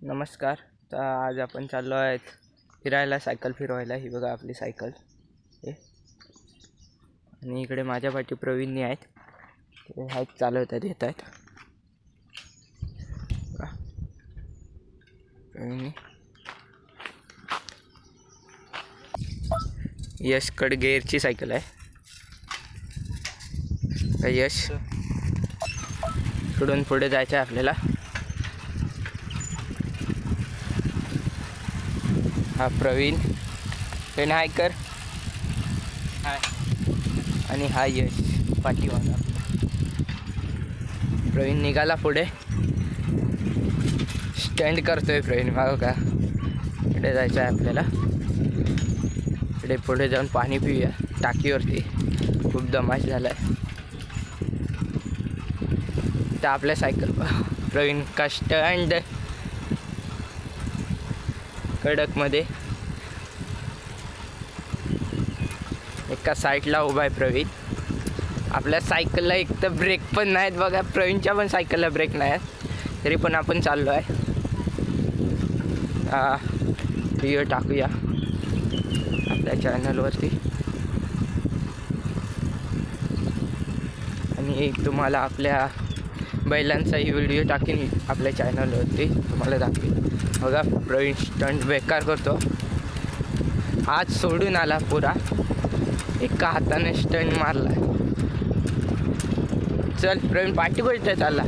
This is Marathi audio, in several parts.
नमस्कार. तर आज आपण चाललो आहेत फिरायला, सायकल फिरवायला. ही बघा आपली सायकल हे. आणि इकडे माझ्या पाठी प्रवीणनी आहेत, ते आहेत चालवतात, येत आहेत प्रवीणनी. यश कडगेरची सायकल आहे. यश सोडून पुढे जायचं आहे आपल्याला. हा प्रवीण, पेन हाय कर. हाय. आणि हा यश पाठीमागा. प्रवीण निघाला पुढे, स्टँड करतोय प्रवीण. बघा का, पुढे जायचं आहे आपल्याला. इकडे पुढे जाऊन पाणी पिऊया टाकीवरती. खूप दमाश झाला आहे. तर आपल्या सायकल प्रवीण का स्टँड कडकमध्ये एका साईडला उभा आहे प्रवीण. आपल्या सायकलला एक तर ब्रेक पण नाहीत बघा. प्रवीणच्या पण सायकलला ब्रेक नाही आहेत, तरी पण आपण चाललो आहे. व्हिडिओ टाकूया आपल्या चॅनलवरती. आणि तुम्हाला आपल्या बैलांचाही व्हिडिओ टाकेन आपल्या चॅनलवरती, तुम्हाला दाखवेन. बघा प्रवीण स्टंट बेकार करतो. आज सोडून आला पुरा, एका हाताने स्टंट मारला. चल प्रवीण पाठी गोष्ट चालला.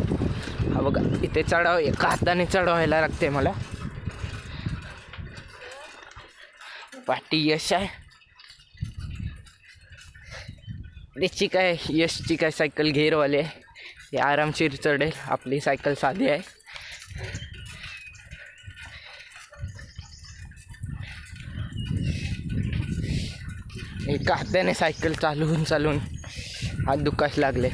हा बघा इथे चढाव एका हाताने चढवायला लागते मला. पाठी यश आहे. त्याची काय यशची काय सायकल घेरवाली आहे, हे आरामशीर चढेल. आपली सायकल साधी आहे. एका हाताने सायकल चालवून हात दुखायला लागले.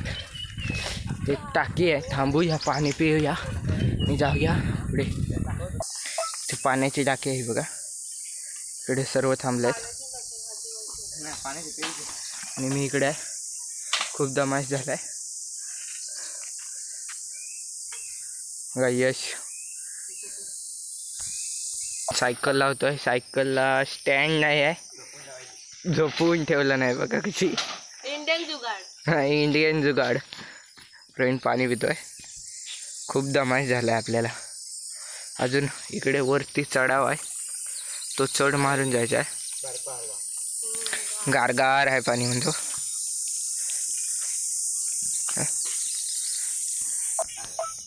एक टाकी आहे, थांबूया, पाणी पिऊया आणि जाऊया पुढे. ते पाण्याची टाकी आहे बघा. इकडे सर्व थांबलेत आणि मी इकडे आहे. खूप दमाश झालाय बघा. यश सायकल लावतोय. सायकलला स्टँड नाही आहे, झोपवून ठेवलं नाही बघा. कशी इंडियन जुगाड. प्रवीण पाणी पितोय. खूप दमाश झालाय आपल्याला. अजून इकडे वरती चढाव आहे, तो चढ मारून जायचा आहे. गारगार आहे पाणी म्हणतो.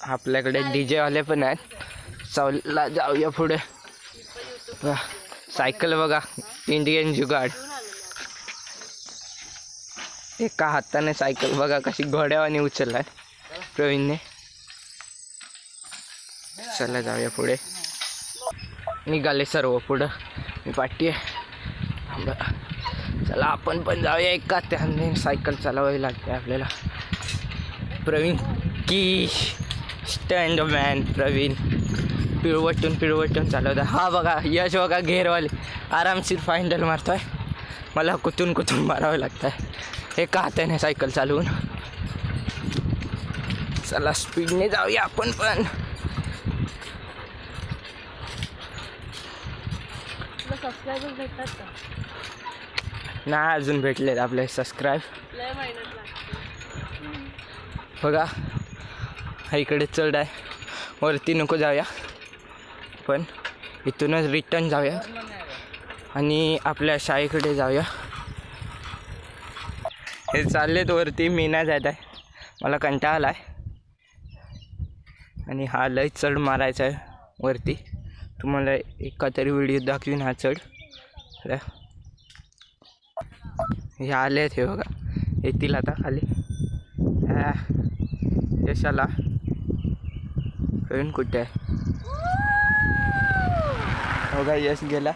आपल्याकडे डीजे वाले पण आहेत. चौला जाऊया पुढे. सायकल बघा, इंडियन जुगाड. एका हाताने सायकल बघा कशी घोड्यावाने उचललाय प्रवीणने. चला जाऊया पुढे. निघाले सर्व पुढं, मी पाठी आहे. चला आपण पण जाऊया. एका त्याने सायकल चालवावी लागते आपल्याला. प्रवीण की स्टँड मॅन प्रवीण पिळवटून चालवता. हा बघा यश बघा घेरवाले आरामशीर फायनल मारतोय. मला कुठून मारावं लागतं आहे एका हाताने सायकल चालवून. चला स्पीडने जाऊया आपण पण. सबस्क्रायबर भेटतात का? नाही अजून भेटलेत आपले सबस्क्राईब. बघा हा इकडे चढ आहे, वरती नको जाऊया, पण इथूनच रिटर्न जाऊया आणि आपल्या शाळेकडे जाऊया. हे चाललेत वरती, मी नाही जात आहे, मला कंटाळा आला आहे. आणि हा लय चढ मारायचा आहे वरती. तुम्हाला एका तरी व्हिडिओ दाखवीन हा चढ. हे आले आहेत, हे बघा येतील आता खाली. यशाला प्रवीण कुठे आहे बघा. यश गेला,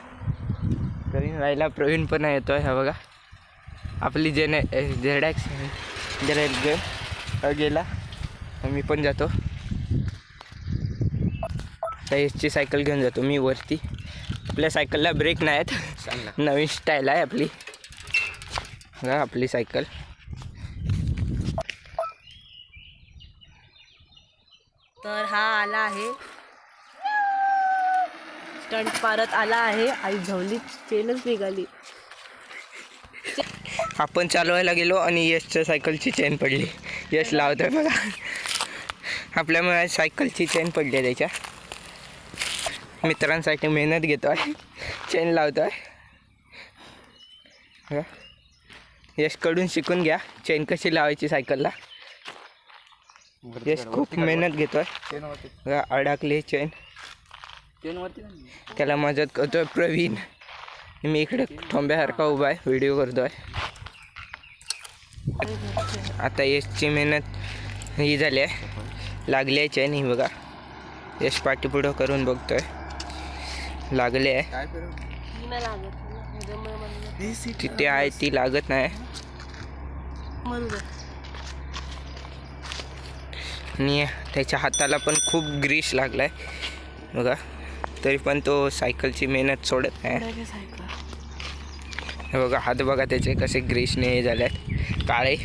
प्रवीण राहिला. प्रवीण पण येतो आहे. हा बघा आपली जेडॅक्स गेला, मी पण जातो. यशची सायकल घेऊन जातो मी वरती. आपल्या सायकलला ब्रेक नाही आहेत, नवीन स्टाईल आहे आपली. बघा आपली सायकल. तर हा आला आहे स्टंट परत आला आहे. आई झवली चेनच निघाली. आपण चालवायला गेलो आणि यशच्या सायकलची चेन पडली. यश लावतोय बघा. आपल्यामुळे सायकलची चेन पडली आहे त्याच्या. मित्रांसाठी मेहनत घेतोय, चेन लावतोय. यशकडून शिकून घ्या चेन कशी लावायची सायकलला. यश खूप मेहनत घेतोय. अडकली चेन, त्याला मदत करतोय प्रवीण. मी इकडे ठोंब्यासारखा उभा आहे, व्हिडिओ करतोय. आता यशची मेहनत ही झाली आहे, लागली आहे चेन. ही बघा, यश पाठीपुढं करून बघतोय, लागले आहे. तिथे आहे ती लागत नाही. आणि त्याच्या हाताला पण खूप ग्रीस लागलाय बघा, तरी पण तो सायकलची मेहनत सोडत नाही. हे बघा हात बघा त्याचे कसे ग्रीसने हे झाले आहेत, काळे.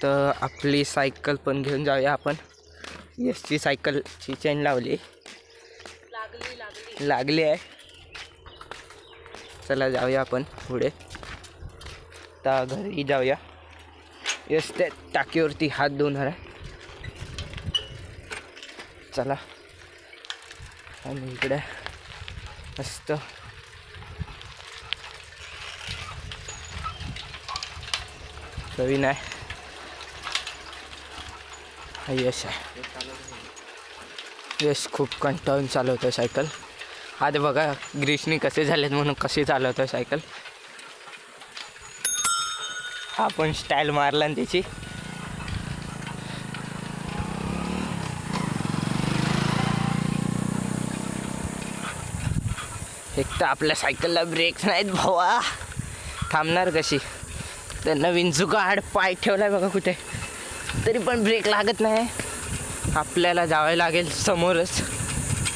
तर आपली सायकल पण घेऊन जाऊया आपण. यशची सायकलची चेन लावली, लागली आहे. चला जाऊया आपण पुढे. तर घरी जाऊया. यश त्या टाकीवरती हात धुणार आहे. चला. आणि इकडे मस्त प्रवीण आहे, यश आहे. यश खूप कंटाळून चालवतो सायकल. हात बघा ग्रीसनी कसे झालेत म्हणून कसे चालवतो सायकल. हा पण स्टाईल मारला ना त्याची. एक तर आपल्या सायकलला ब्रेक नाहीत भावा, थांबणार कशी. तर नवीन जुगाड पाय ठेवलाय बघा कुठे, तरी पण ब्रेक लागत नाही. आपल्याला जावे लागेल समोरच,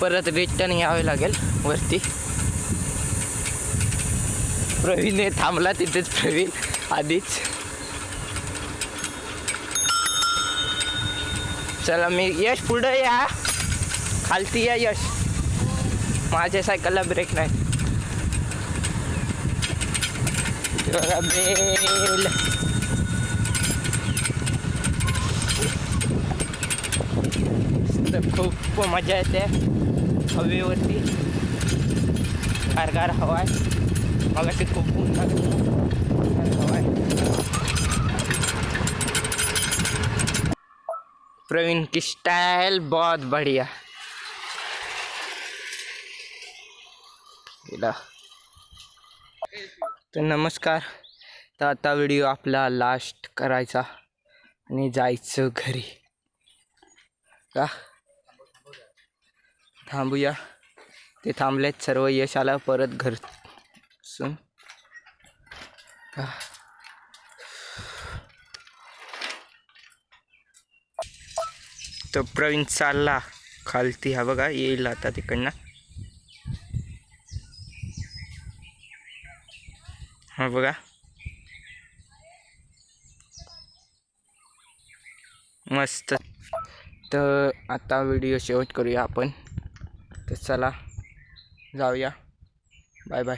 परत रिटर्न यावे लागेल वरती. प्रवीण थांबला तिथेच, प्रवीण आधीच. चला मी यश पुढं या, खालती या यश. माझ्या सायकलला ब्रेक नाही बघा, बेल. खूप मजा येते हवेवरती, गारगार हवा आहे. मग अशी खूप हवा आहे. प्रवीण की स्टाइल बहुत बढ़िया. तर नमस्कार. तर आता व्हिडिओ आपला लास्ट करायचा आणि जायचं घरी. का थांबूया, ते थांबलेत सर्व. यश आला परत घर सुन. तर प्रवीण चालला खालती. हा बघा येईल आता तिकडनं. हा बघा मस्त. तर आता व्हिडिओ शेवट करूया आपण. तर चला जाऊया. Bye bye.